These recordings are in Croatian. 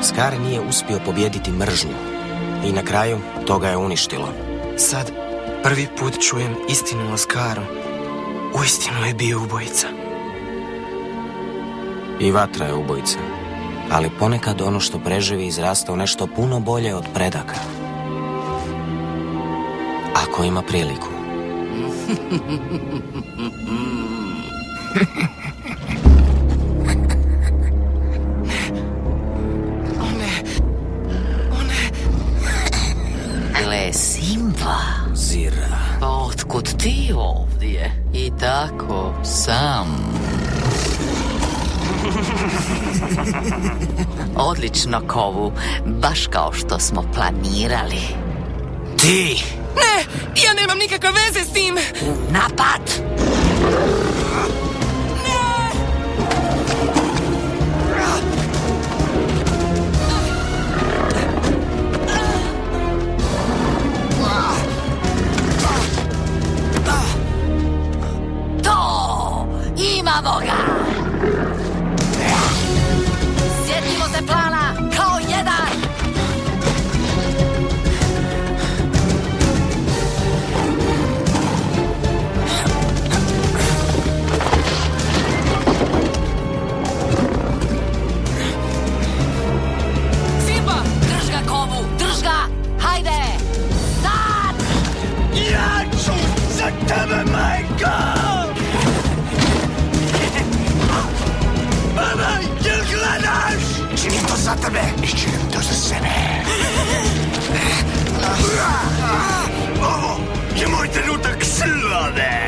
Scar nije uspio pobijediti mržnju i na kraju to ga je uništilo. Sad prvi put čujem istinu o Scaru. Uistinu je bio ubojica. I vatra je ubojica, ali ponekad ono što preživi izrasta u nešto puno bolje od predaka. Ako ima priliku. Gle, Simba. Zira. Pa otkud ti ovdje? I tako, sam. Odlično, Kovu. Baš kao što smo planirali. Ti! Ne, ja nemam nikakve veze s tim. Napad! To! Imamo ga! Sjetimo se plana kao jedan! Simba! Drž ga, Kovu! Drž ga! Hajde! Sad! Ja ću za tebe, majko! Mama, jel gledaš? Činim to za tebe i činim to za sebe. Ovo je moj trenutak slave.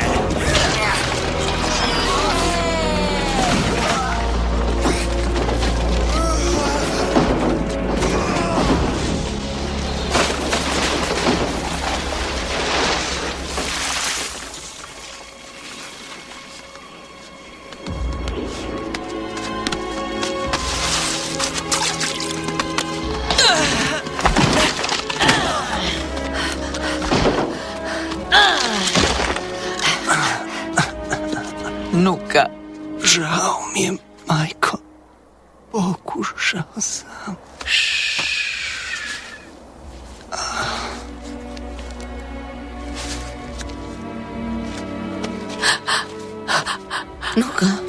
Nuka. Žao mi je, majko. Pokušao sam. Nuka.